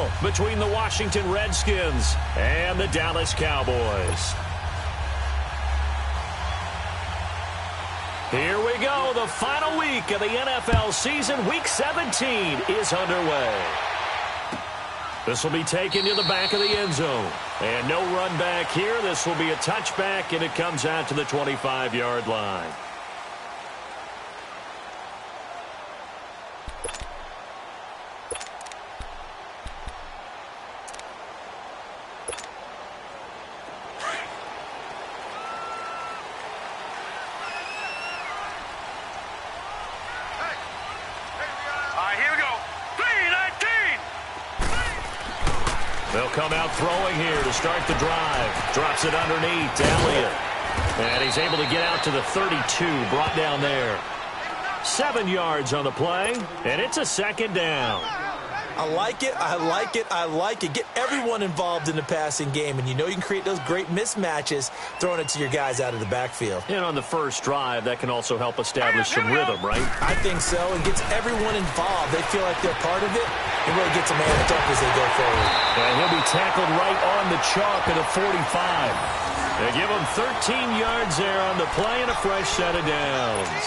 battle between the Washington Redskins and the Dallas Cowboys. Here we go. The final week of the NFL season. Week 17 is underway. This will be taken to the back of the end zone. And no run back here. This will be a touchback, and it comes out to the 25-yard line. They'll come out throwing here to start the drive. Drops it underneath to Elliott. And he's able to get out to the 32, brought down there. 7 yards on the play, and it's a second down. I like it, I like it, I like it. Get everyone involved in the passing game, and you know you can create those great mismatches throwing it to your guys out of the backfield. And on the first drive, that can also help establish some rhythm, right? I think so, and gets everyone involved. They feel like they're part of it, and really gets them amped up as they go forward. And he'll be tackled right on the chalk at a 45. They give him 13 yards there on the play and a fresh set of downs.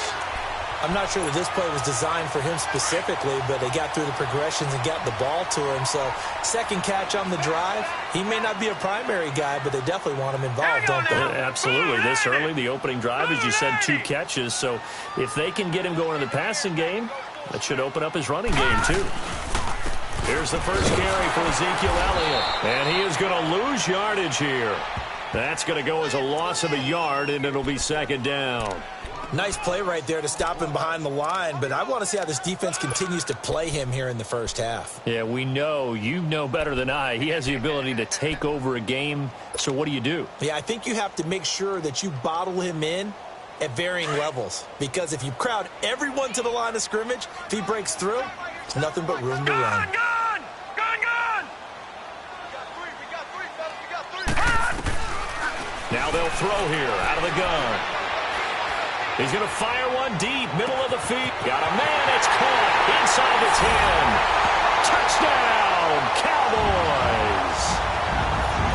I'm not sure that this play was designed for him specifically, but they got through the progressions and got the ball to him. So, second catch on the drive. He may not be a primary guy, but they definitely want him involved, don't they? Absolutely. This early, the opening drive, as you said, 2 catches. So, if they can get him going in the passing game, that should open up his running game, too. Here's the first carry for Ezekiel Elliott. And he is going to lose yardage here. That's going to go as a loss of a yard, and it'll be second down. Nice play right there to stop him behind the line, but I want to see how this defense continues to play him here in the first half. Yeah, we know. You know better than I. He has the ability to take over a game, so what do? Yeah, I think you have to make sure that you bottle him in at varying levels, because if you crowd everyone to the line of scrimmage, if he breaks through, it's nothing but room to run. Now they'll throw here out of the gun. He's going to fire one deep, middle of the feet. Got a man, it's caught inside the 10. Touchdown, Cowboys.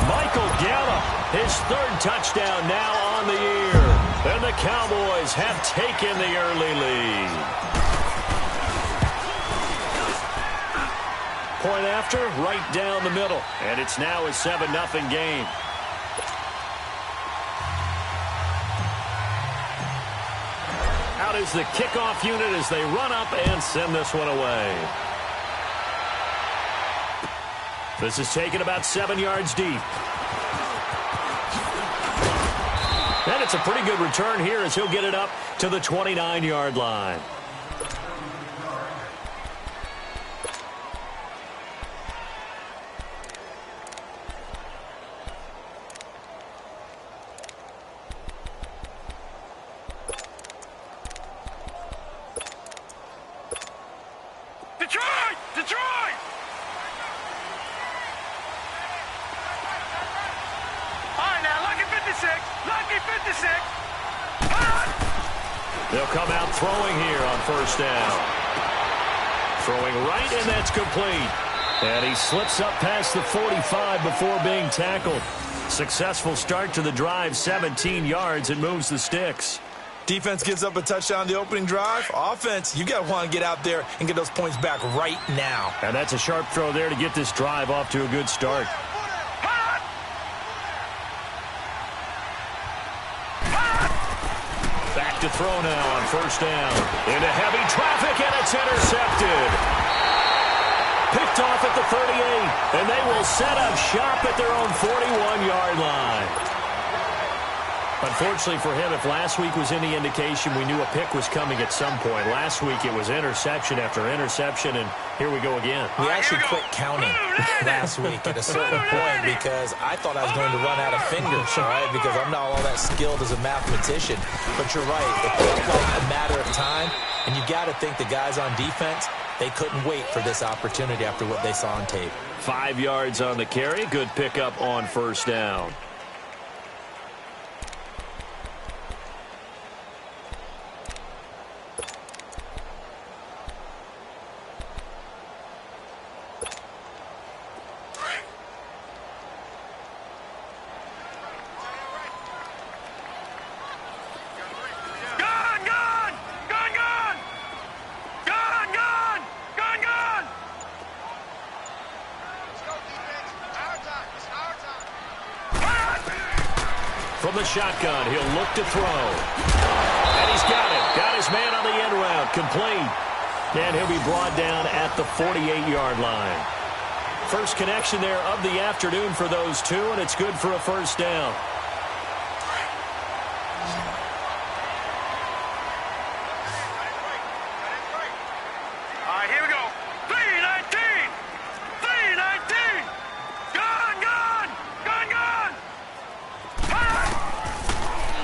Michael Gallup, his 3rd touchdown now on the year. And the Cowboys have taken the early lead. Point after, right down the middle. And it's now a 7-0 game. Out is the kickoff unit as they run up and send this one away. This is taken about 7 yards deep. And it's a pretty good return here as he'll get it up to the 29-yard line. They'll come out throwing here on first down. Throwing right, and that's complete. And he slips up past the 45 before being tackled. Successful start to the drive, 17 yards, and moves the sticks. Defense gives up a touchdown the opening drive. Offense, you got to want to get out there and get those points back right now. And that's a sharp throw there to get this drive off to a good start. Back to throw now on first down. Into heavy traffic, and it's intercepted. Picked off at the 38, and they will set up shop at their own 41-yard line. Unfortunately for him, if last week was any indication, we knew a pick was coming at some point. Last week it was interception after interception, and here we go again. We actually quit counting last week at a certain point because I thought I was going to run out of fingers, all right, because I'm not all that skilled as a mathematician. But you're right. It felt like a matter of time, and you got to think the guys on defense, they couldn't wait for this opportunity after what they saw on tape. 5 yards on the carry. Good pickup on first down. from the shotgun. He'll look to throw. And he's got it. Got his man on the end route. Complete. And he'll be brought down at the 48-yard line. First connection there of the afternoon for those two, and it's good for a first down. All right, here we go. 319! 319! Gun, gun! Gun, gun! Fire!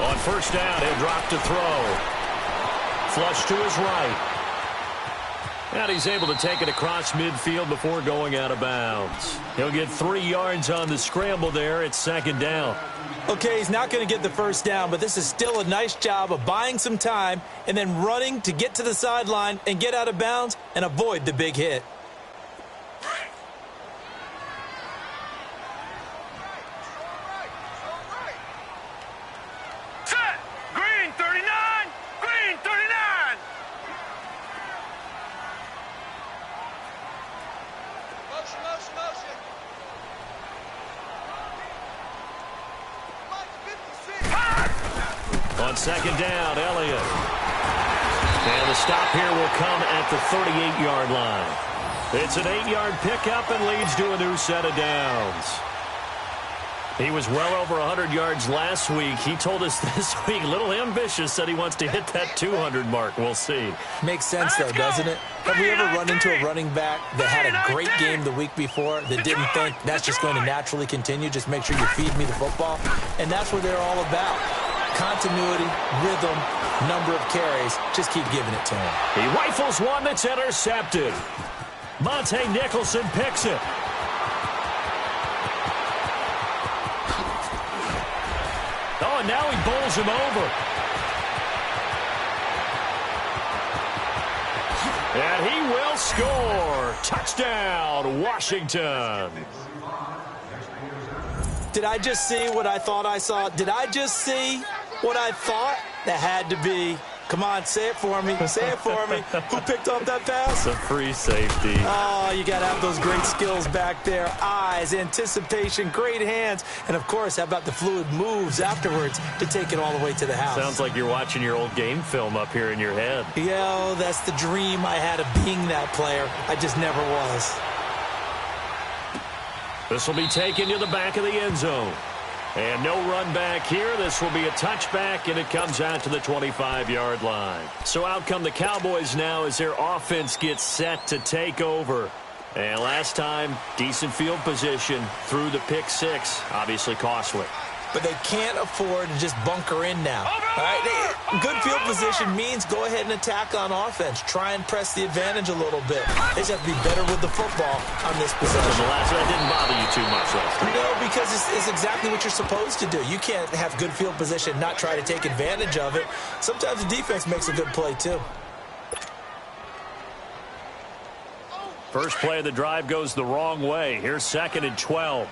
On first down, he'll drop to throw. Flush to his right. And he's able to take it across midfield before going out of bounds. He'll get 3 yards on the scramble there. It's second down. Okay, he's not going to get the first down, but this is still a nice job of buying some time and then running to get to the sideline and get out of bounds and avoid the big hit. Set! Green 39! Green 39! Motion. On second down, Elliott. And the stop here will come at the 38-yard line. It's an 8-yard pickup and leads to a new set of downs. He was well over 100 yards last week. He told us this week, a little ambitious, said he wants to hit that 200 mark. We'll see. Makes sense, though, doesn't it? Have we ever run into a running back that had a great game the week before that didn't think that's just going to naturally continue? Just make sure you feed me the football. And that's what they're all about. Continuity, rhythm, number of carries. Just keep giving it to him. He rifles one that's intercepted. Monte Nicholson picks it. Oh, and now he bowls him over. And he will score. Touchdown, Washington. Did I just see what I thought I saw? Did I just see what I thought? That had to be. Come on, say it for me. Say it for me. Who picked up that pass? It's a free safety. Oh, you got to have those great skills back there. Eyes, anticipation, great hands. And, of course, how about the fluid moves afterwards to take it all the way to the house? Sounds like you're watching your old game film up here in your head. Yo, that's the dream I had of being that player. I just never was. This will be taken to the back of the end zone. And no run back here. This will be a touchback, and it comes out to the 25-yard line. So out come the Cowboys now as their offense gets set to take over. And last time, decent field position through the pick six. Obviously costly. But they can't afford to just bunker in now. All right? Good field position means go ahead and attack on offense. Try and press the advantage a little bit. They just have to be better with the football on this possession. That didn't bother you too much last time. No, because it's exactly what you're supposed to do. You can't have good field position, not try to take advantage of it. Sometimes the defense makes a good play, too. First play of the drive goes the wrong way. Here's second and 12.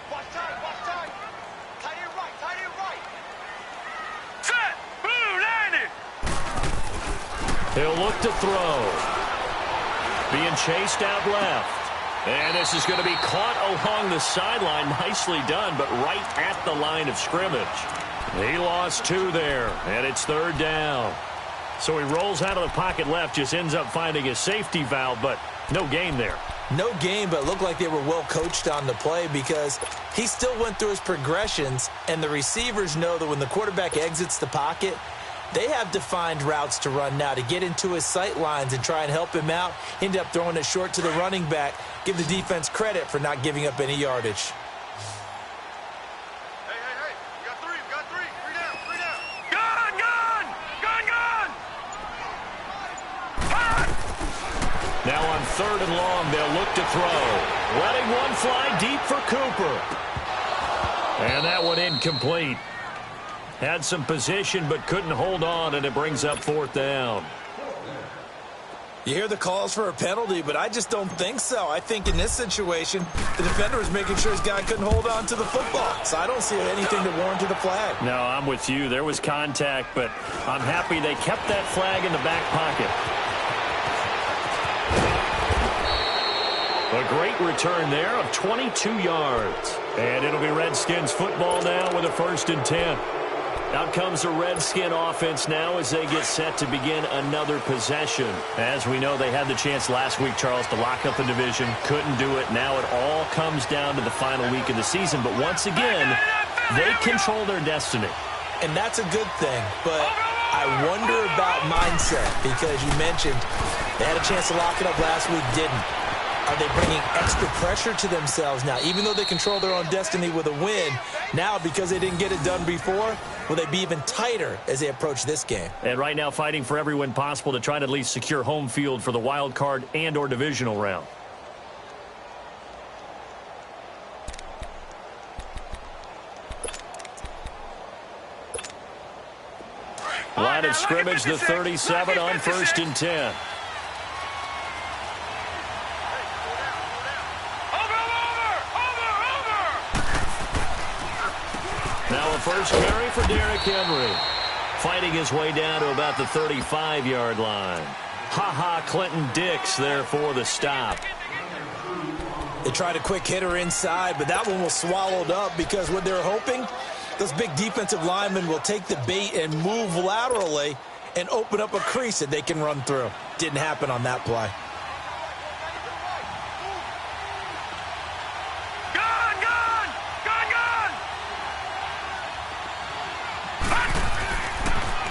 He'll look to throw. Being chased out left. And this is going to be caught along the sideline. Nicely done, but right at the line of scrimmage. He lost 2 there, and it's third down. So he rolls out of the pocket left, just ends up finding a safety valve, but no gain there. No gain, but it looked like they were well coached on the play because he still went through his progressions, and the receivers know that when the quarterback exits the pocket, they have defined routes to run now to get into his sight lines and try and help him out. End up throwing it short to the running back. Give the defense credit for not giving up any yardage. Hey. We got three. Three down. Gun, gun! Gun, gun! Now on third and long, they'll look to throw. Letting one fly deep for Cooper. And that one incomplete. Had some position but couldn't hold on, and it brings up fourth down. You hear the calls for a penalty, but I just don't think so. I think in this situation, the defender was making sure his guy couldn't hold on to the football. So I don't see anything that warranted a flag. No, I'm with you. There was contact, but I'm happy they kept that flag in the back pocket. A great return there of 22 yards. And it'll be Redskins football now with a 1st and 10. Out comes the Redskin offense now as they get set to begin another possession. As we know, they had the chance last week, Charles, to lock up the division. Couldn't do it. Now it all comes down to the final week of the season. But once again, they control their destiny. And that's a good thing. But I wonder about mindset because you mentioned they had a chance to lock it up last week, didn't. Are they bringing extra pressure to themselves now? Even though they control their own destiny with a win, now because they didn't get it done before, will they be even tighter as they approach this game? And right now fighting for every win possible to try to at least secure home field for the wild card and or divisional round. Line of scrimmage, the 37 on 1st and 10. Now a first carry for Derrick Henry. Fighting his way down to about the 35-yard line. Ha-ha, Clinton Dix there for the stop. They tried a quick hitter inside, but that one was swallowed up because what they're hoping, those big defensive linemen will take the bait and move laterally and open up a crease that they can run through. Didn't happen on that play.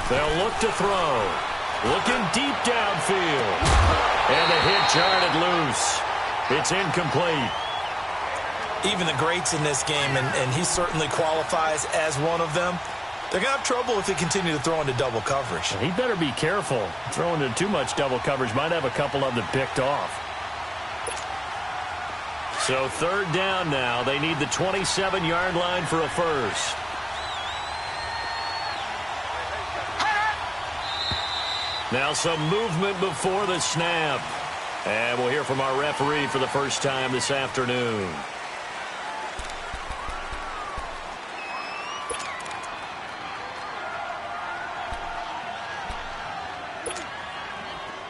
They'll look to throw. Looking deep downfield. And a hit jarred it loose. It's incomplete. Even the greats in this game, and he certainly qualifies as one of them, they're going to have trouble if they continue to throw into double coverage. He better be careful. Throwing into too much double coverage might have a couple of them picked off. So 3rd down now. They need the 27-yard line for a first. Now some movement before the snap. And we'll hear from our referee for the first time this afternoon.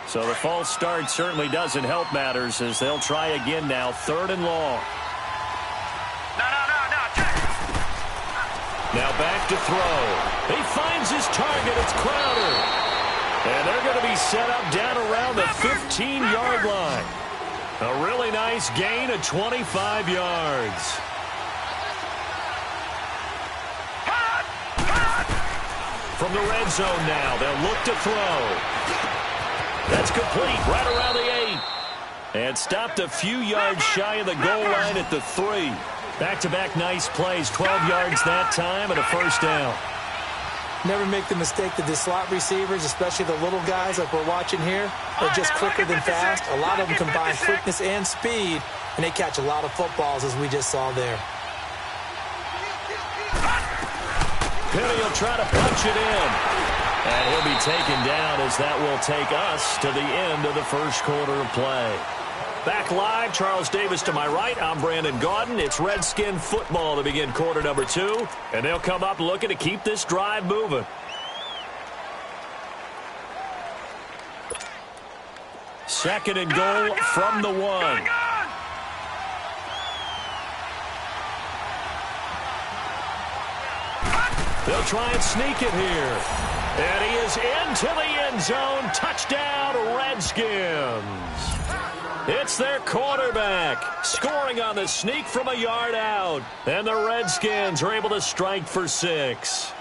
So the false start certainly doesn't help matters as they'll try again now. 3rd and long. Now back to throw. He finds his target. It's Crowder. And they're going to be set up down around the 15-yard line. A really nice gain of 25 yards. From the red zone now, they'll look to throw. That's complete right around the 8. And stopped a few yards shy of the goal line at the 3. Back-to-back nice plays, 12 yards that time and a first down. Never make the mistake that the slot receivers, especially the little guys like we're watching here, are just quicker than fast. A lot of them combine quickness and speed, and they catch a lot of footballs, as we just saw there. Penny will try to punch it in. And he'll be taken down as that will take us to the end of the first quarter of play. Back live, Charles Davis to my right. I'm Brandon Gaudin. It's Redskin football to begin quarter number 2. And they'll come up looking to keep this drive moving. Second and goal from the 1. They'll try and sneak it here. And he is into the end zone. Touchdown, Redskins. It's their quarterback scoring on the sneak from a yard out. And the Redskins are able to strike for 6.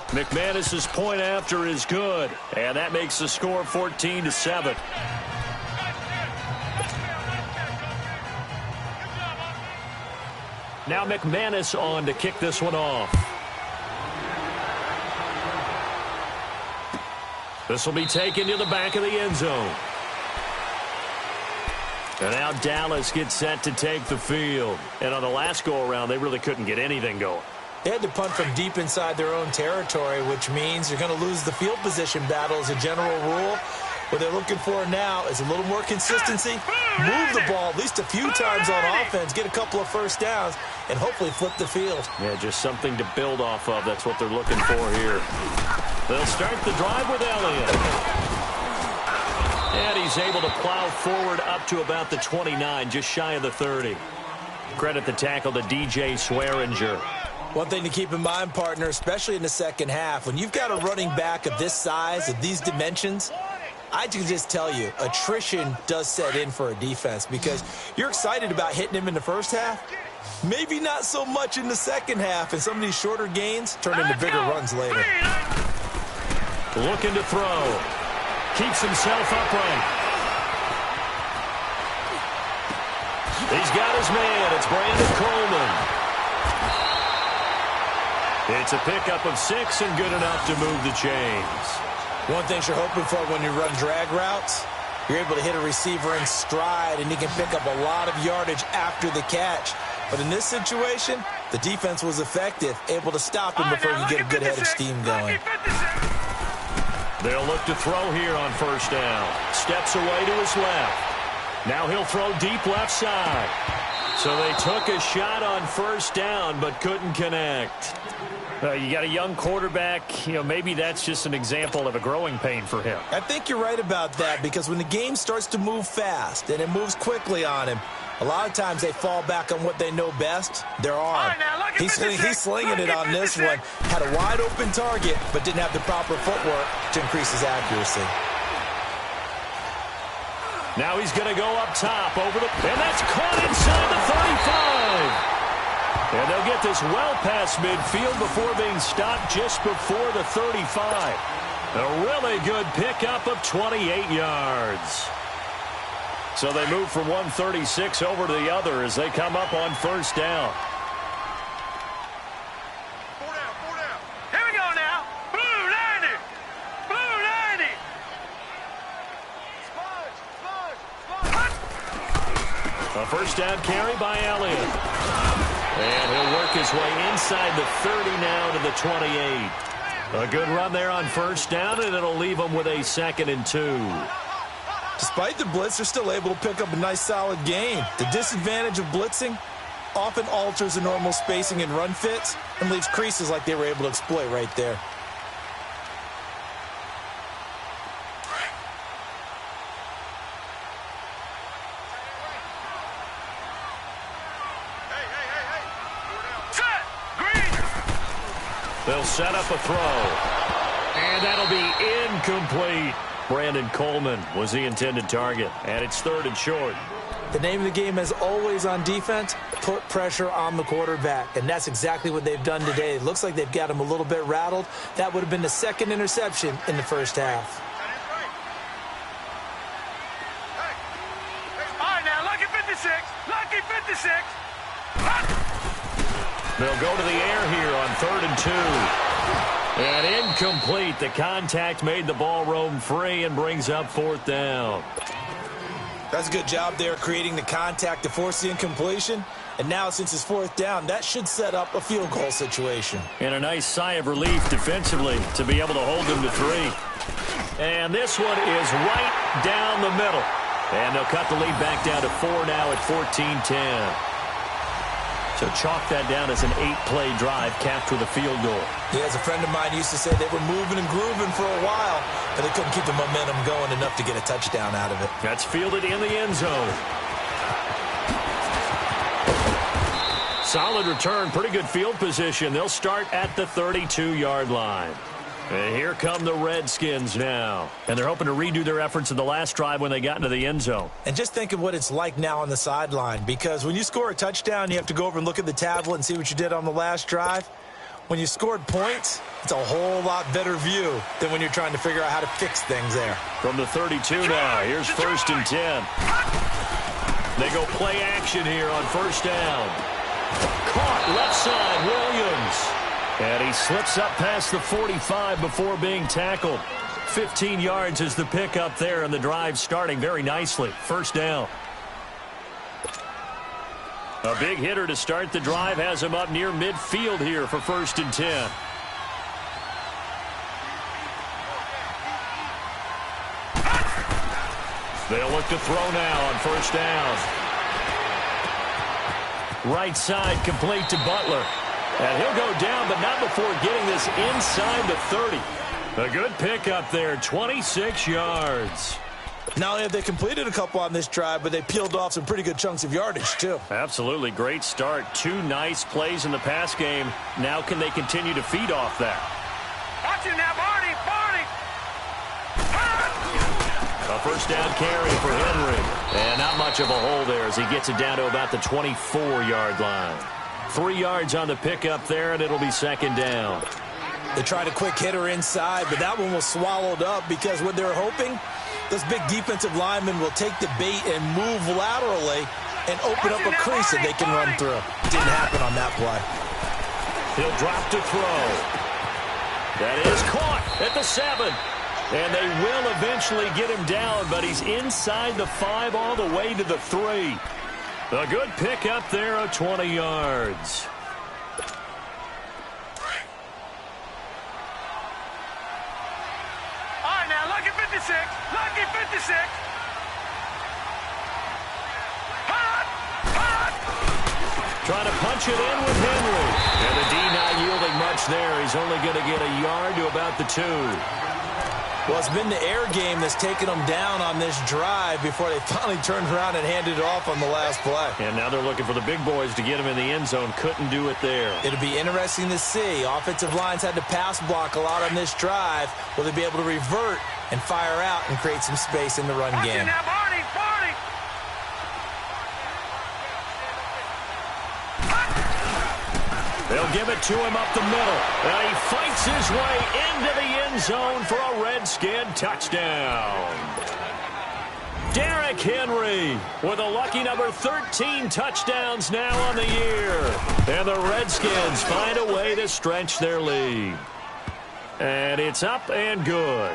McManus's point after is good. And that makes the score 14-7. Now McManus on to kick this one off. This will be taken to the back of the end zone. And now Dallas gets set to take the field. And on the last go-around, they really couldn't get anything going. They had to punt from deep inside their own territory, which means you're going to lose the field position battle as a general rule. What they're looking for now is a little more consistency, move the ball at least a few times on offense, get a couple of first downs, and hopefully flip the field. Yeah, just something to build off of. That's what they're looking for here. They'll start the drive with Elliott. And he's able to plow forward up to about the 29, just shy of the 30. Credit the tackle to DJ Swearinger. One thing to keep in mind, partner, especially in the second half, when you've got a running back of this size, of these dimensions, I can just tell you, attrition does set in for a defense because you're excited about hitting him in the first half. Maybe not so much in the second half, and some of these shorter gains turn into bigger runs later. Looking to throw. Keeps himself upright. He's got his man. It's Brandon Coleman. It's a pickup of 6 and good enough to move the chains. One thing you're hoping for when you run drag routes, you're able to hit a receiver in stride, and he can pick up a lot of yardage after the catch. But in this situation, the defense was effective, able to stop him before you get a good head of steam going. They'll look to throw here on first down. Steps away to his left. Now he'll throw deep left side. So they took a shot on first down but couldn't connect. You got a young quarterback, maybe that's just an example of a growing pain for him. I think you're right about that because when the game starts to move fast and it moves quickly on him, a lot of times they fall back on what they know best, their arm. He's slinging it on this one. Had a wide open target but didn't have the proper footwork to increase his accuracy. Now he's going to go up top over the... And that's caught inside the 35. And they'll get this well past midfield before being stopped just before the 35. A really good pickup of 28 yards. So they move from 136 over to the other as they come up on first down. 4 down, 4 down. Here we go now. Blue 90. Blue 90. Sponge. A first down carry by Elliott. And he'll work his way inside the 30 now to the 28. A good run there on first down, and it'll leave them with a 2nd and 2. Despite the blitz, they're still able to pick up a nice solid gain. The disadvantage of blitzing often alters the normal spacing and run fits and leaves creases like they were able to exploit right there. They'll set up a throw. And that'll be incomplete. Brandon Coleman was the intended target. And it's 3rd and short. The name of the game, as always on defense, put pressure on the quarterback. And that's exactly what they've done today. It looks like they've got him a little bit rattled. That would have been the 2nd interception in the first half. All right, now, lucky 56. Lucky 56. They'll go to the air here on 3rd and 2. And incomplete. The contact made the ball roam free and brings up 4th down. That's a good job there creating the contact to force the incompletion. And now, since it's 4th down, that should set up a field goal situation. And a nice sigh of relief defensively to be able to hold them to 3. And this one is right down the middle. And they'll cut the lead back down to 4 now at 14-10. So chalk that down as an 8-play drive capped with a field goal. Yeah, as a friend of mine used to say, they were moving and grooving for a while, but they couldn't keep the momentum going enough to get a touchdown out of it. That's fielded in the end zone. Solid return, pretty good field position. They'll start at the 32-yard line. And here come the Redskins now. And they're hoping to redo their efforts in the last drive when they got into the end zone. And just think of what it's like now on the sideline, because when you score a touchdown, you have to go over and look at the tablet and see what you did on the last drive. When you scored points, it's a whole lot better view than when you're trying to figure out how to fix things there. From the 32 now, here's 1st and 10. They go play action here on first down. Caught left side, Williams. And he slips up past the 45 before being tackled. 15 yards is the pickup there, and the drive starting very nicely. First down. A big hitter to start the drive has him up near midfield here for 1st and 10. They'll look to throw now on first down. Right side complete to Butler. And he'll go down, but not before getting this inside the 30. A good pickup there, 26 yards. Not only have they completed a couple on this drive, but they peeled off some pretty good chunks of yardage, too. Absolutely. Great start. 2 nice plays in the pass game. Now can they continue to feed off that? Watch him now, Barney! Barney! A first down carry for Henry. And not much of a hole there as he gets it down to about the 24-yard line. 3 yards on the pickup there, and it'll be second down. They tried a quick hitter inside, but that one was swallowed up because what they're hoping, those big defensive linemen will take the bait and move laterally and open up a crease that they can run through. Didn't happen on that play. He'll drop to throw. That is caught at the 7. And they will eventually get him down, but he's inside the 5 all the way to the 3. A good pickup there of 20 yards. All right, now, lucky 56. Lucky 56. Hot! Hot! Trying to punch it in with Henry. And the D not yielding much there. He's only going to get a yard to about the 2. Well, it's been the air game that's taken them down on this drive before they finally turned around and handed it off on the last play. And now they're looking for the big boys to get him in the end zone. Couldn't do it there. It'll be interesting to see. Offensive lines had to pass block a lot on this drive. Will they be able to revert and fire out and create some space in the run Watch game? him now, Barney! Barney! They'll give it to him up the middle. And he fights his way into the end zone for a Redskin touchdown. Derrick Henry with a lucky number 13 touchdowns now on the year. And the Redskins find a way to stretch their lead. And it's up and good.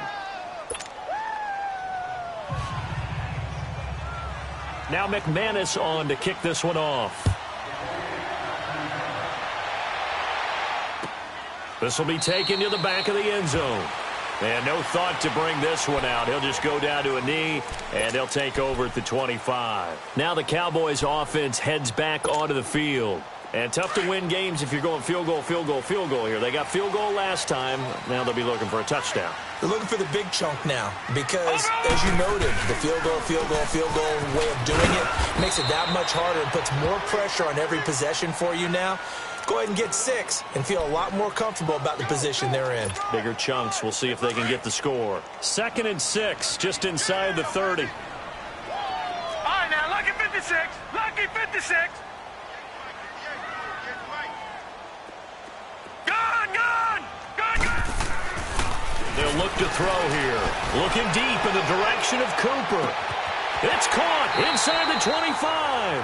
Now McManus on to kick this one off. This will be taken to the back of the end zone. And no thought to bring this one out. He'll just go down to a knee, and they'll take over at the 25. Now the Cowboys offense heads back onto the field. And tough to win games if you're going field goal, field goal, field goal here. They got field goal last time. Now they'll be looking for a touchdown. They're looking for the big chunk now because, as you noted, the field goal way of doing it makes it that much harder and puts more pressure on every possession for you now. Go ahead and get 6 and feel a lot more comfortable about the position they're in. Bigger chunks. We'll see if they can get the score. 2nd and 6, just inside the 30. All right, now, lucky 56. Lucky 56. Gun, gun! Gun, gun! They'll look to throw here. Looking deep in the direction of Cooper. It's caught inside the 25.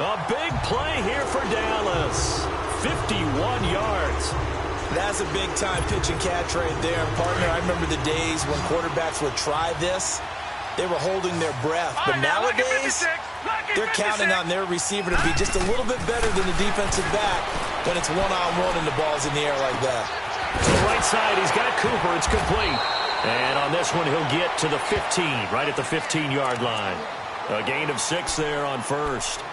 A big play here for Dallas. 51 yards. That's a big-time pitch and catch right there, partner. I remember the days when quarterbacks would try this. They were holding their breath. But nowadays, they're counting on their receiver to be just a little bit better than the defensive back when it's one-on-one and the ball's in the air like that. To the right side, he's got Cooper. It's complete. And on this one, he'll get to the 15, right at the 15-yard line. A gain of 6 there on first.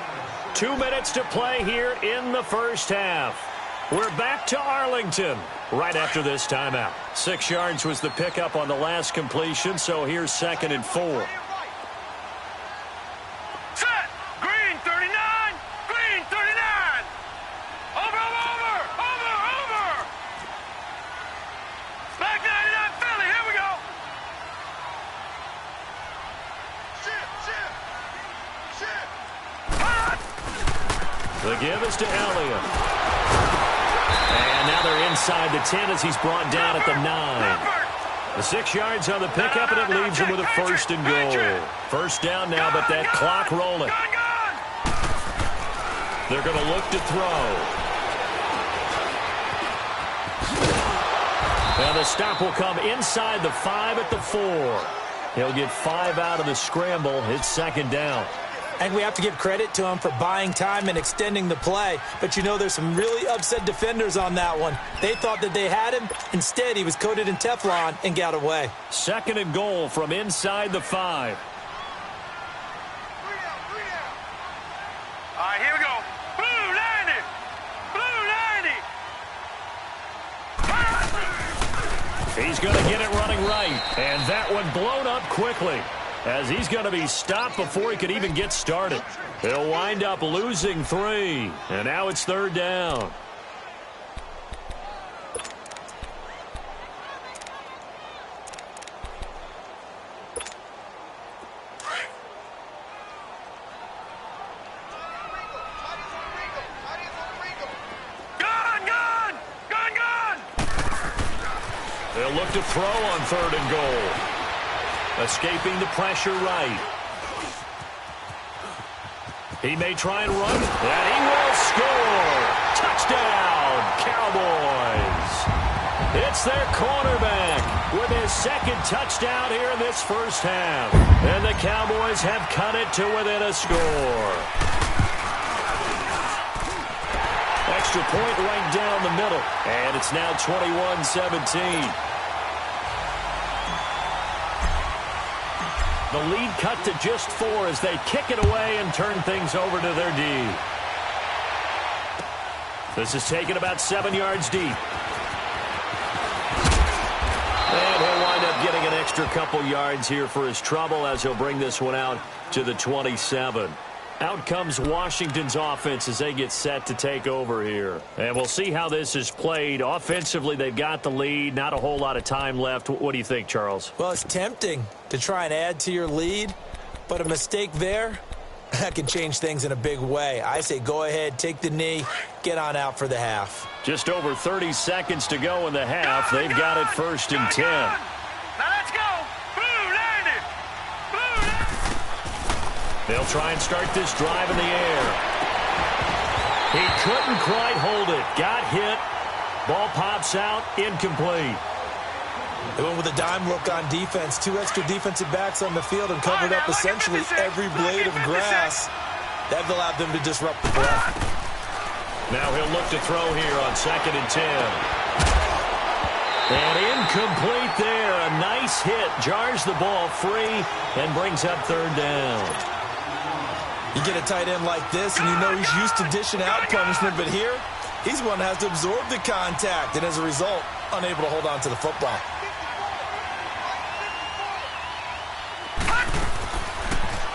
2 minutes to play here in the first half. We're back to Arlington right after this timeout. 6 yards was the pickup on the last completion, so here's 2nd and 4. Set! Green 39! Green 39! Over! Back 99 Philly, here we go! Hot! The give is to Elliott. And now they're inside the 10 as he's brought down at the 9. The 6 yards on the pickup, and it leaves him with a 1st and goal. First down now, but that clock rolling. They're going to look to throw. And the stop will come inside the 5 at the 4. He'll get 5 out of the scramble. It's 2nd down. And we have to give credit to him for buying time and extending the play. But you know, there's some really upset defenders on that one. They thought that they had him. Instead, he was coated in Teflon and got away. 2nd and goal from inside the 5. All right, here we go. Blue 90! Blue 90! He's going to get it running right. And that one blown up quickly. as he's going to be stopped before he could even get started. He'll wind up losing 3, and now it's 3rd down. They'll look to throw on 3rd and goal. Escaping the pressure right. He may try and run, and he will score. Touchdown, Cowboys. It's their cornerback with his 2nd touchdown here in this first half. And the Cowboys have cut it to within a score. Extra point right down the middle, and it's now 21-17. The lead cut to just 4 as they kick it away and turn things over to their D. This is taken about 7 yards deep. And he'll wind up getting an extra couple yards here for his trouble as he'll bring this one out to the 27. Out comes Washington's offense as they get set to take over here. And we'll see how this is played. Offensively, they've got the lead. Not a whole lot of time left. What do you think, Charles? Well, it's tempting to try and add to your lead, but a mistake there, that can change things in a big way. I say go ahead, take the knee, get on out for the half. Just over 30 seconds to go in the half. They've got it 1st and 10. Now let's go. Boo, landed. Boo, They'll try and start this drive in the air. He couldn't quite hold it. Got hit. Ball pops out. Incomplete. They went with a dime look on defense. 2 extra defensive backs on the field and covered up essentially every blade of grass. That allowed them to disrupt the play. Now he'll look to throw here on 2nd and 10. And incomplete there. A nice hit. Jars the ball free and brings up 3rd down. You get a tight end like this, and you know he's used to dishing out punishment, but here, he's one that has to absorb the contact, and as a result, unable to hold on to the football.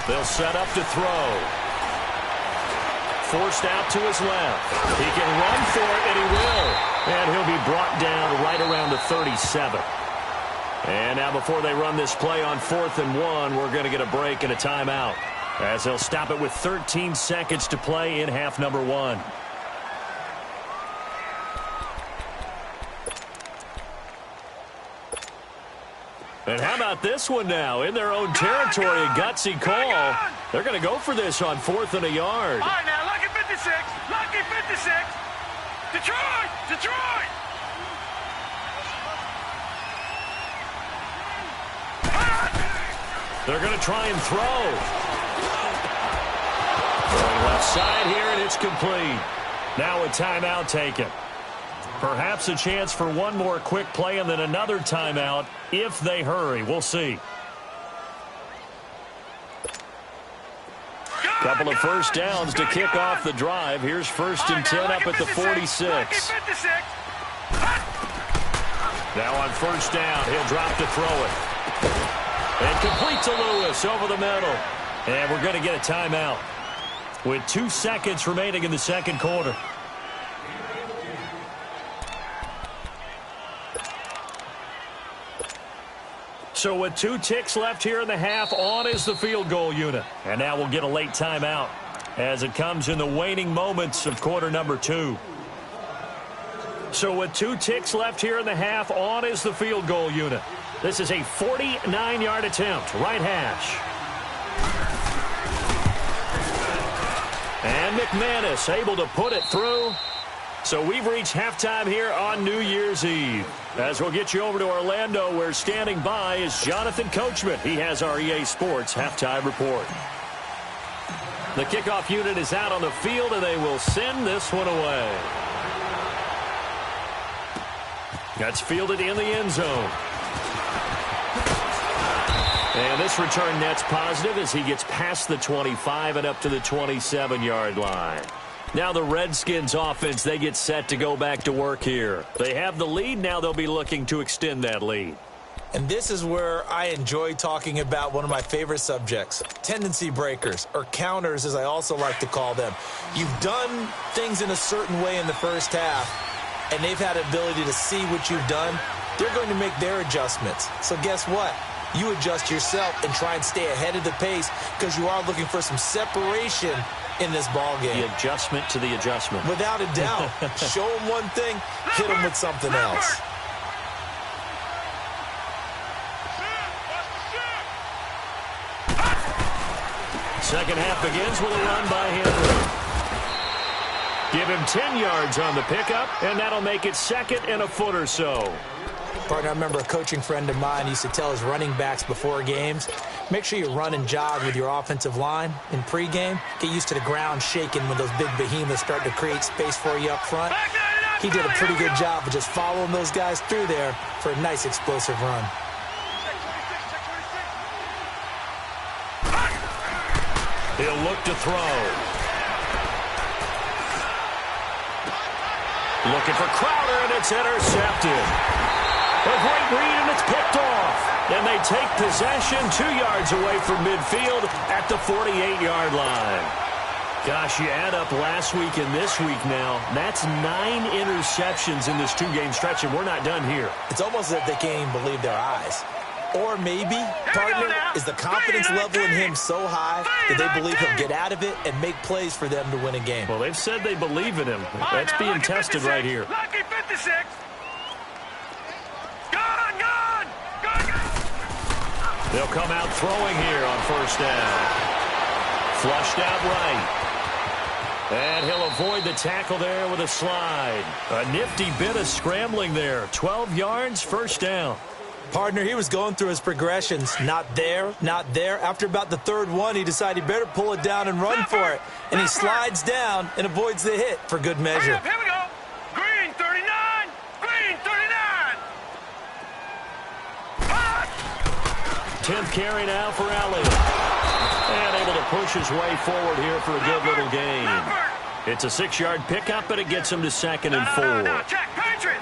They'll set up to throw. Forced out to his left. He can run for it, and he will. And he'll be brought down right around the 37. And now before they run this play on 4th and 1, we're going to get a break and a timeout, as they'll stop it with 13 seconds to play in half number 1. And how about this one now? In their own territory, a gutsy call. They're going to go for this on 4th and a yard. All right, now, lucky 56. Lucky 56. Detroit! Detroit! They're going to try and throw. Going left side here, and it's complete. Now a timeout taken. Perhaps a chance for one more quick play and then another timeout if they hurry. We'll see. Couple of first downs to kick off the drive. Here's 1st and 10 up at the 46. Now on 1st down, he'll drop to throw it. And complete to Lewis over the middle. And we're going to get a timeout with 2 seconds remaining in the 2nd quarter. So with 2 ticks left here in the half, on is the field goal unit. And now we'll get a late timeout as it comes in the waning moments of quarter number 2. So with 2 ticks left here in the half, on is the field goal unit. This is a 49-yard attempt, right hash. And McManus able to put it through. So we've reached halftime here on New Year's Eve. As we'll get you over to Orlando, where standing by is Jonathan Coachman. He has our EA Sports halftime report. The kickoff unit is out on the field, and they will send this one away. That's fielded in the end zone. And this return net's positive as he gets past the 25 and up to the 27-yard line. Now the Redskins offense, they get set to go back to work here. They have the lead. Now they'll be looking to extend that lead. And this is where I enjoy talking about one of my favorite subjects, tendency breakers, or counters as I also like to call them. You've done things in a certain way in the first half, and they've had the ability to see what you've done. They're going to make their adjustments. So guess what? You adjust yourself and try and stay ahead of the pace because you are looking for some separation in this ball game. The adjustment to the adjustment. Without a doubt. Show them one thing, hit them with something else. Second half begins with a run by Henry. Give him 10 yards on the pickup, and that'll make it second and a foot or so. Partner, I remember a coaching friend of mine used to tell his running backs before games, make sure you run and jog with your offensive line in pregame. Get used to the ground shaking when those big behemoths start to create space for you up front. He did a pretty good job of just following those guys through there for a nice explosive run. He'll look to throw. Looking for Crowder, and it's intercepted. A great read, and it's picked off. And they take possession 2 yards away from midfield at the 48-yard line. Gosh, you add up last week and this week now. That's 9 interceptions in this two-game stretch, and we're not done here. It's almost as if they can't even believe their eyes. Or maybe, partner, is the confidence level in him so high that they believe he'll get out of it and make plays for them to win a game. Well, they've said they believe in him. That's being tested right here. Lucky 56. Gone. They'll come out throwing here on first down. Flushed out right. And he'll avoid the tackle there with a slide. A nifty bit of scrambling there. 12 yards, first down. Partner, he was going through his progressions. Not there, not there. After about the third one, he decided he better pull it down and run for it. And he slides down and avoids the hit for good measure. Here we go. Green 39. Green 39. 10th carry now for Elliott. And able to push his way forward here for a good little gain. It's a 6-yard pickup, but it gets him to second and 4.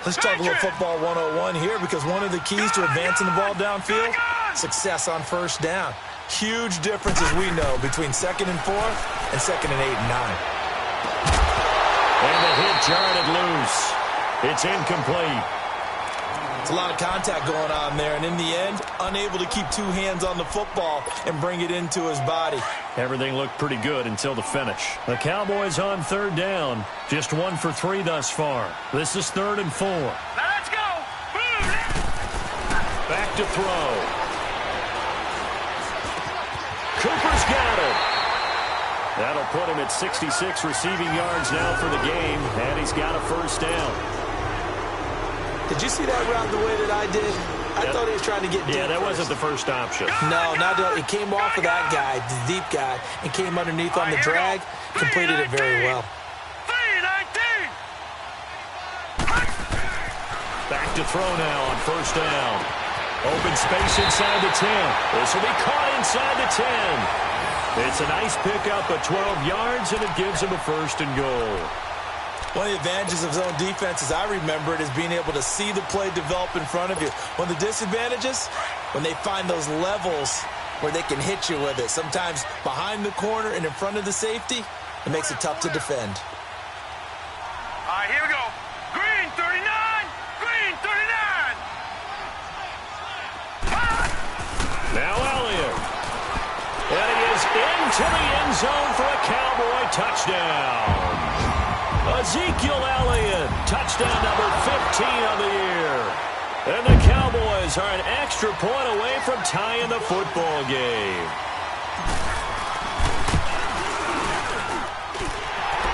Let's talk a little football 101 here, because one of the keys to advancing the ball downfield, success on first down. Huge difference, as we know, between second and 4 and second and 8 and 9. And the hit jarred it loose. It's incomplete. It's a lot of contact going on there, and in the end, unable to keep two hands on the football and bring it into his body. Everything looked pretty good until the finish. The Cowboys on third down. Just 1 for 3 thus far. This is 3rd and 4. Let's go. Back to throw. Cooper's got it. That'll put him at 66 receiving yards now for the game, and he's got a first down. Did you see that route the way that I did? I thought he was trying to get deep. Yeah, that wasn't the first option. No, it came off of that guy, the deep guy, and came underneath on the drag. Completed it very well. 3-19. Back to throw now on first down. Open space inside the 10. This will be caught inside the 10. It's a nice pickup of 12 yards, and it gives him a first and goal. One of the advantages of zone defense, as I remember it, is being able to see the play develop in front of you. One of the disadvantages, when they find those levels where they can hit you with it, sometimes behind the corner and in front of the safety, it makes it tough to defend. All right, here we go. Green 39. Green 39. Now Elliott. And he is into the end zone for a Cowboy touchdown. Ezekiel Elliott, touchdown number 15 of the year. And the Cowboys are an extra point away from tying the football game.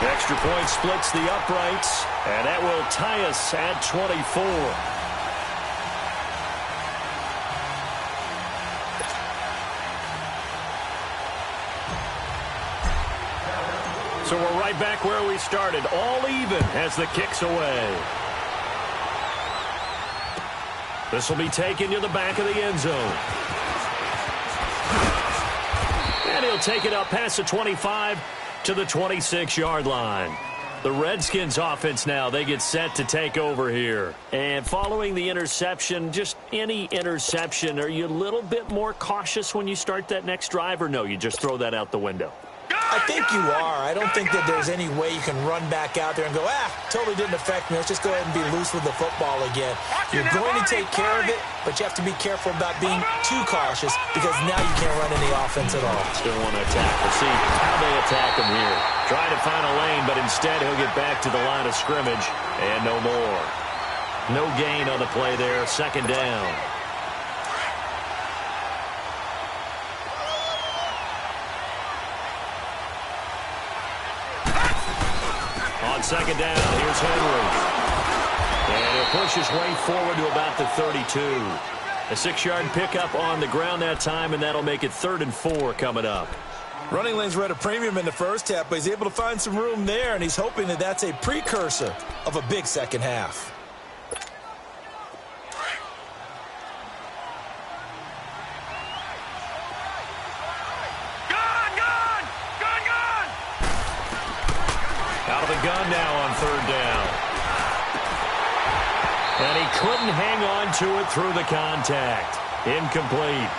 Extra point splits the uprights, and that will tie us at 24. So we're right back where we started, all even as the kick's away. This will be taken to the back of the end zone. And he'll take it up past the 25 to the 26-yard line. The Redskins offense now, they get set to take over here. And following the interception, just any interception, are you a little bit more cautious when you start that next drive, or no, you just throw that out the window? I think you are. I don't think that there's any way you can run back out there and go, totally didn't affect me. Let's just go ahead and be loose with the football again. You're going to take care of it, but you have to be careful about being too cautious because now you can't run any offense at all. Still want to attack. We'll see how they attack him here. Trying to find a lane, but instead he'll get back to the line of scrimmage and no more. No gain on the play there. Second down. On second down, here's Henry. And he'll push his way forward to about the 32. A 6-yard pickup on the ground that time, and that'll make it 3rd and 4 coming up. Running lanes were at a premium in the first half, but he's able to find some room there, and he's hoping that that's a precursor of a big second half. Out of the gun now on 3rd down. And he couldn't hang on to it through the contact. Incomplete.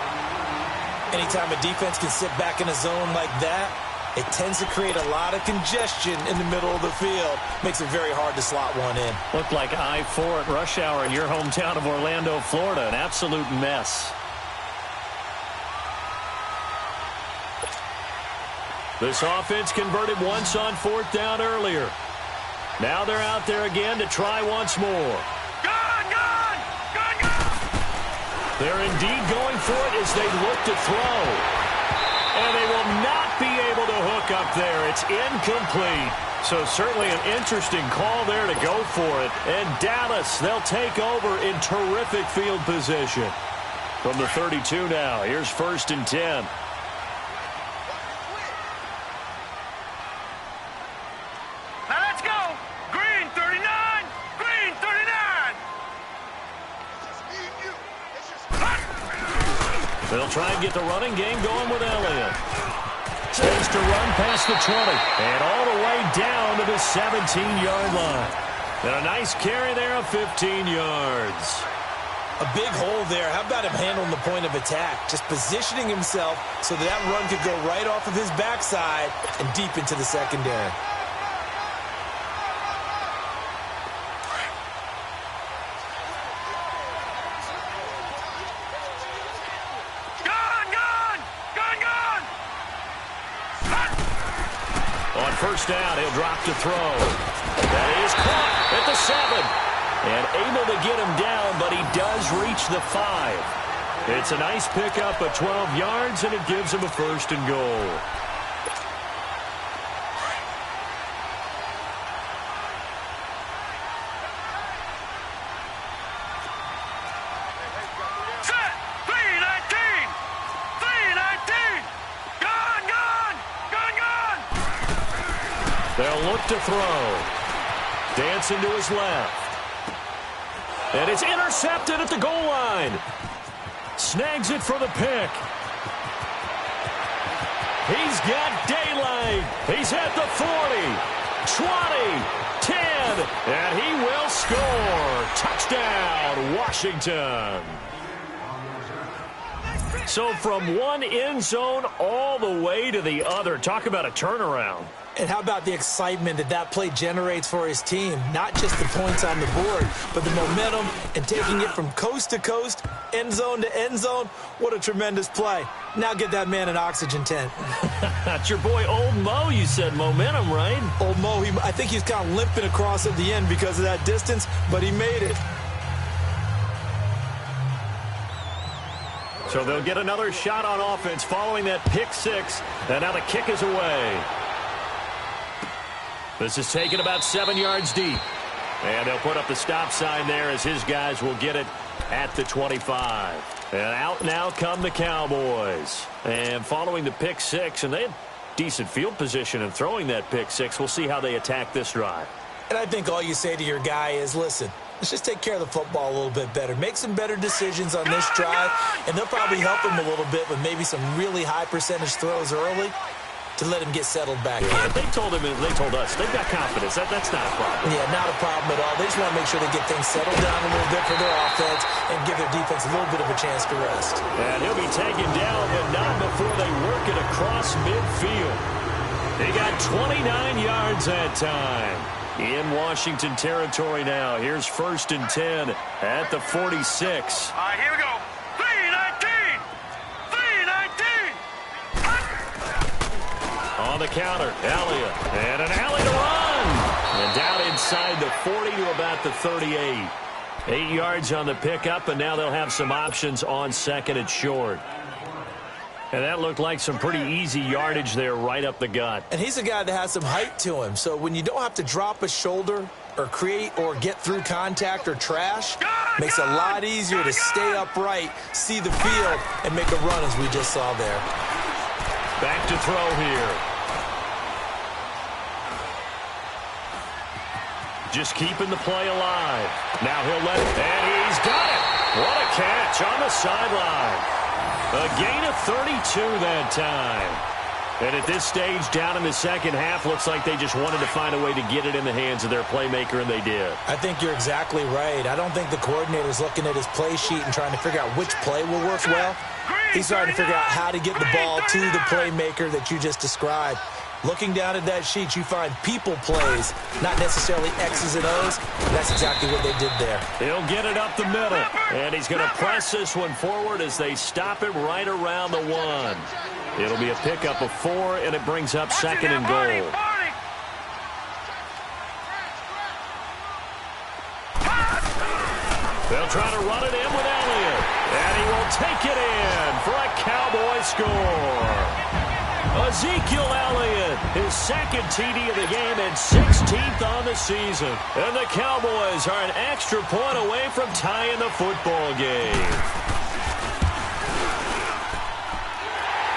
Anytime a defense can sit back in a zone like that, it tends to create a lot of congestion in the middle of the field. Makes it very hard to slot one in. Looked like I-4 at rush hour in your hometown of Orlando, Florida. An absolute mess. This offense converted once on 4th down earlier. Now they're out there again to try once more. They're indeed going for it as they look to throw. And they will not be able to hook up there. It's incomplete. So certainly an interesting call there to go for it. And Dallas, they'll take over in terrific field position. From the 32 now, here's 1st and 10. They'll try and get the running game going with Elliott. Stays to run past the 20. And all the way down to the 17-yard line. And a nice carry there of 15 yards. A big hole there. How about him handling the point of attack? Just positioning himself so that run could go right off of his backside and deep into the secondary. On 1st down, he'll drop to throw. That is caught at the 7. And able to get him down, but he does reach the 5. It's a nice pickup of 12 yards, and it gives him a 1st and goal. They'll look to throw. Dancing to his left. And it's intercepted at the goal line. Snags it for the pick. He's got daylight. He's at the 40, 20, 10, and he will score. Touchdown, Washington. So from one end zone all the way to the other. Talk about a turnaround. And how about the excitement that that play generates for his team? Not just the points on the board, but the momentum and taking it from coast to coast, end zone to end zone. What a tremendous play. Now get that man an oxygen tent. That's your boy Old Mo. You said momentum, right? Old Mo, I think he's kind of limping across at the end because of that distance, but he made it. So they'll get another shot on offense following that pick 6. And now the kick is away. This is taken about 7 yards deep. And they'll put up the stop sign there as his guys will get it at the 25. And out now come the Cowboys. And following the pick 6, and they had decent field position in throwing that pick 6. We'll see how they attack this drive. And I think all you say to your guy is, listen, let's just take care of the football a little bit better. Make some better decisions on this drive, and they'll probably help him a little bit with maybe some really high percentage throws early. to let him get settled back in. They told us, they've got confidence. That's not a problem. Yeah, not a problem at all. They just want to make sure they get things settled down a little bit for their offense and give their defense a little bit of a chance to rest. And he'll be taken down, but not before they work it across midfield. They got 29 yards that time. In Washington territory now. Here's 1st and 10 at the 46. All right, here we go. 3-19. 3-19. On the counter, Elliott. And an alley to run. And down inside the 40 to about the 38. 8 yards on the pickup, and now they'll have some options on 2nd and short. And that looked like some pretty easy yardage there right up the gut. And he's a guy that has some height to him. So when you don't have to drop a shoulder or create or get through contact or trash, makes it a lot easier to stay upright, see the field, and make a run as we just saw there. Back to throw here. Just keeping the play alive. Now he'll let it, and he's got it. What a catch on the sideline. A gain of 32 that time. And at this stage, down in the second half, looks like they just wanted to find a way to get it in the hands of their playmaker, and they did. I think you're exactly right. I don't think the coordinator's looking at his play sheet and trying to figure out which play will work well. He's trying to figure out how to get the ball to the playmaker that you just described. Looking down at that sheet, you find people plays, not necessarily X's and O's. That's exactly what they did there. He'll get it up the middle, and he's going to press this one forward as they stop it right around the 1. It'll be a pickup of 4, and it brings up 2nd and goal. They'll try to run it in with Elliott, and he will take it in for a Cowboy score. Ezekiel Elliott, his 2nd TD of the game and 16th on the season. And the Cowboys are an extra point away from tying the football game.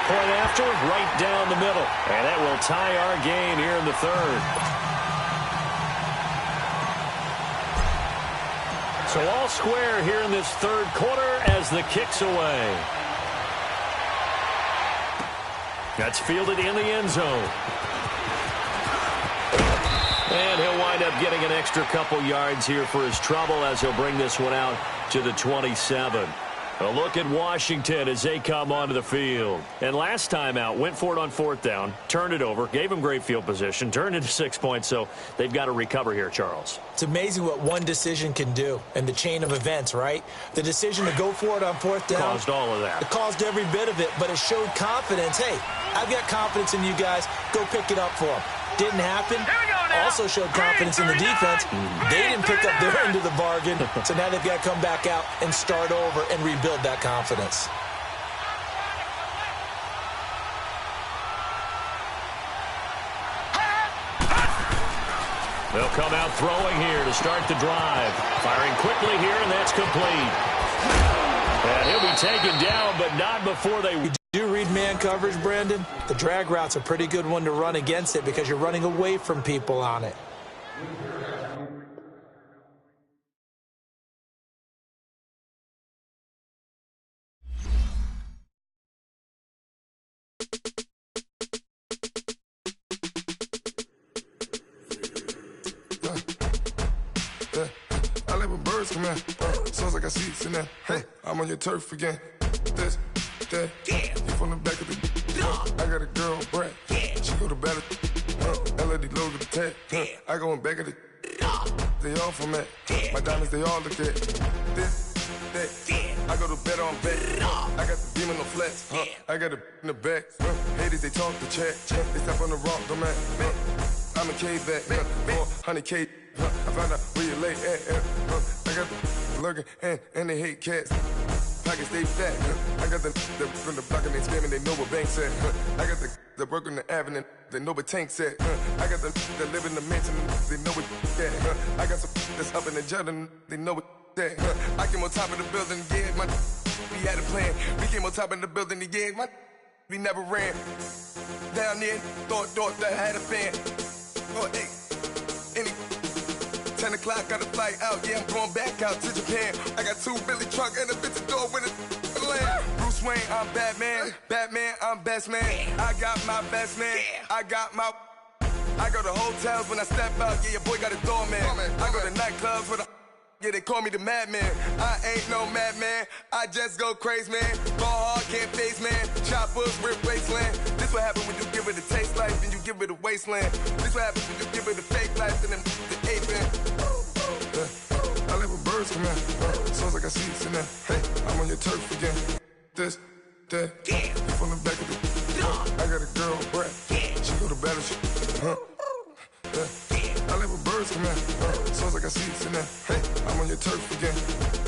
Point after, right down the middle. And that will tie our game here in the 3rd. So all square here in this 3rd quarter as the kick's away. That's fielded in the end zone. And he'll wind up getting an extra couple yards here for his trouble as he'll bring this one out to the 27. A look at Washington as they come onto the field. And last time out, went for it on 4th down, turned it over, gave them great field position, turned into 6 points, so they've got to recover here, Charles. It's amazing what one decision can do in the chain of events, right? The decision to go for it on 4th down. Caused all of that. It caused every bit of it, but it showed confidence. Hey, I've got confidence in you guys. Go pick it up for them. Didn't happen. Also showed confidence in the defense. They didn't pick up their end of the bargain, so now they've got to come back out and start over and rebuild that confidence. They'll come out throwing here to start the drive. Firing quickly here, and that's complete. And he'll be taken down, but not before they... Do you read man coverage, Brandon? The drag route's a pretty good one to run against it because you're running away from people on it. I live with birds come in. Sounds like I see in there. Hey, I'm on your turf again. This, that, you from the back of the. I got a girl, Brad. She go to battle. LED logo the tag. I go in back of the. They all from that. My diamonds, they all look at. This, that. I go to bed on bed. I got the demon on flats. I got it in the back. Haters, they talk the chat. They step on the rock, don't matter. I'm a cave back. 400K. I found out where you lay at. I got the lurking and they hate cats. Pockets stay fat. I got the from the block and they scamming, they know what banks at. I got the work on the avenue, they know what tanks at. I got the that live in the mansion, they know what that. I got some that's up in the Jordan, they know what that. I came on top of the building, yeah, we had a plan. We came on top of the building, yeah, we never ran. Down there, thought that I had a fan. Oh, hey, any 10 o'clock, got a flight out, yeah, I'm going back out to Japan. I got 2 Billy truck and a bitch door with a land. Bruce Bruce Wayne, I'm Batman. Batman, I'm best man. I got my best man. I got my... I go to hotels when I step out. Yeah, your boy got a doorman. I go to nightclubs with a... Yeah, they call me the madman. I ain't no madman. I just go crazy, man. Ball hard, can't face, man. Choppers, rip wasteland. This what happen when you give it a taste life and you give it a wasteland. This what happens when you give it a fake life and then the ape man. I live with birds come in. Sounds like I seats in there. Hey, I'm on your turf again. This, that. You from the back of the... I got a girl, Brett. She go to battleship. I live with birds come in. Sounds like I seats in there. Hey, I'm on your turf again.